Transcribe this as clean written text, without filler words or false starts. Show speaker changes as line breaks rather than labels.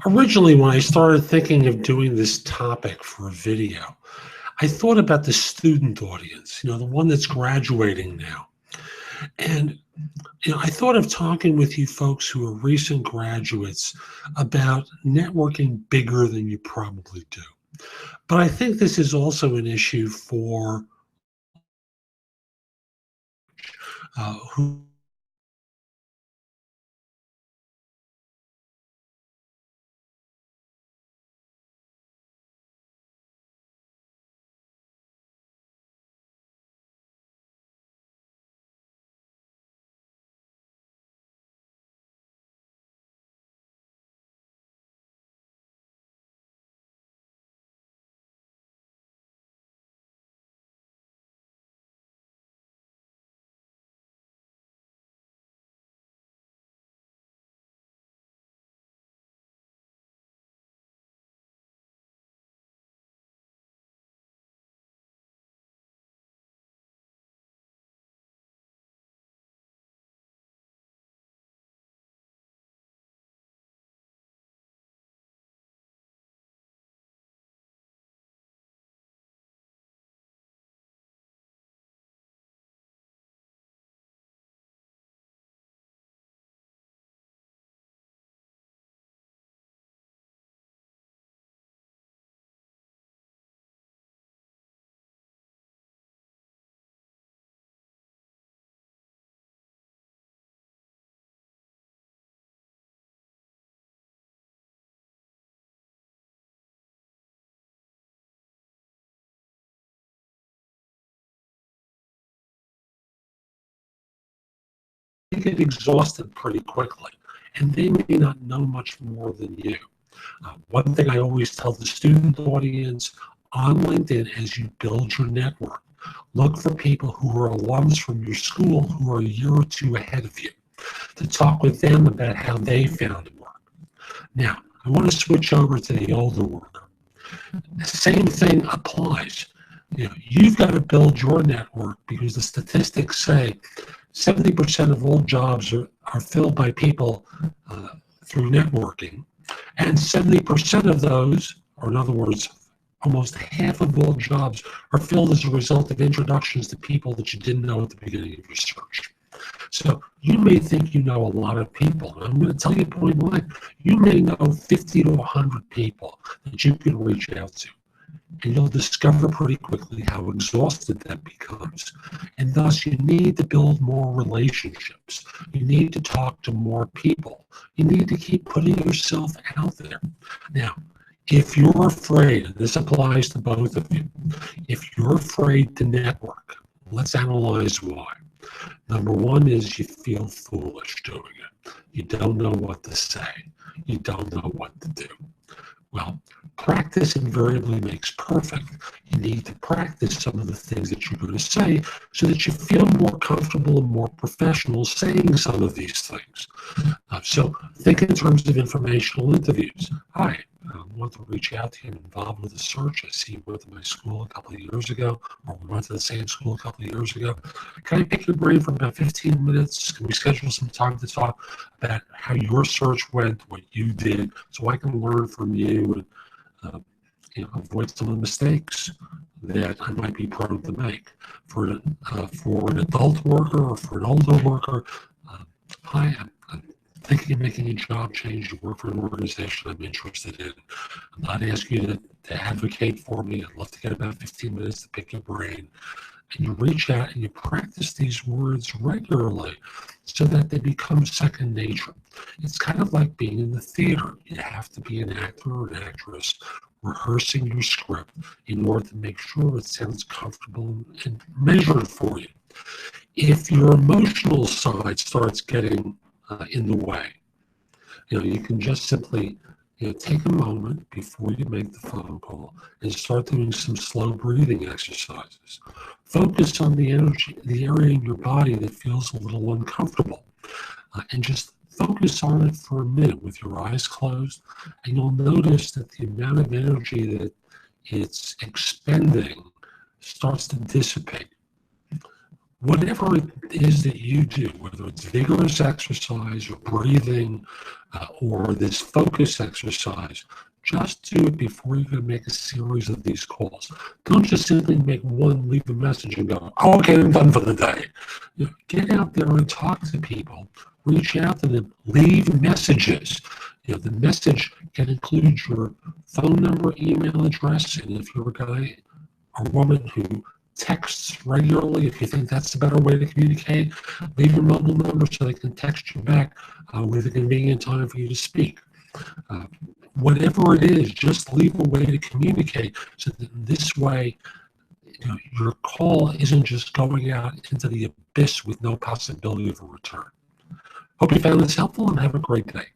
Originally, when I started thinking of doing this topic for a video, I thought about the student audience, the one that's graduating now. And, I thought of talking with you folks who are recent graduates about networking bigger than you probably do. But I think this is also an issue for who get exhausted pretty quickly, and they may not know much more than you. One thing I always tell the student audience on LinkedIn as you build your network, look for people who are alums from your school who are a year or two ahead of you to talk with them about how they found work. Now, I want to switch over to the older worker. The same thing applies. You've got to build your network because the statistics say 70% of all jobs are filled by people through networking, and 70% of those, or in other words, almost half of all jobs are filled as a result of introductions to people that you didn't know at the beginning of your search. So you may think you know a lot of people. I'm going to tell you point blank, you may know 50 to 100 people that you can reach out to. And you'll discover pretty quickly how exhausted that becomes. And thus, you need to build more relationships. You need to talk to more people. You need to keep putting yourself out there. Now, if you're afraid, and this applies to both of you, if you're afraid to network, let's analyze why. Number one is you feel foolish doing it. You don't know what to say. You don't know what to do. Well, practice invariably makes perfect. You need to practice some of the things that you're going to say so that you feel more comfortable and more professional saying some of these things. So think in terms of informational interviews. Hi, I want to reach out to you and involved with the search. I see you went to my school a couple of years ago, or we went to the same school a couple of years ago. Can I pick your brain for about 15 minutes? Can we schedule some time to talk about how your search went, what you did, so I can learn from you and avoid some of the mistakes that I might be prone to make. For an adult worker or for an older worker, hi, I'm thinking of making a job change to work for an organization I'm interested in. I'm not asking you to advocate for me. I'd love to get about 15 minutes to pick your brain. And you reach out and you practice these words regularly so that they become second nature. It's kind of like being in the theater. You have to be an actor or an actress rehearsing your script in order to make sure it sounds comfortable and measured for you. If your emotional side starts getting in the way, you can just simply take a moment before you make the phone call and start doing some slow breathing exercises. Focus on the energy, the area in your body that feels a little uncomfortable, and just focus on it for a minute with your eyes closed, and you'll notice that the amount of energy that it's expending starts to dissipate. Whatever it is that you do, whether it's vigorous exercise or breathing or this focus exercise, just do it before you're going to make a series of these calls. Don't just simply make one, leave a message and go, oh, okay, I'm done for the day. Get out there and talk to people. Reach out to them. Leave messages. The message can include your phone number, email address, and if you're a guy or woman who texts regularly, if you think that's a better way to communicate, leave your mobile number so they can text you back with a convenient time for you to speak. Whatever it is, just leave a way to communicate so that this way your call isn't just going out into the abyss with no possibility of a return. Hope you found this helpful and have a great day.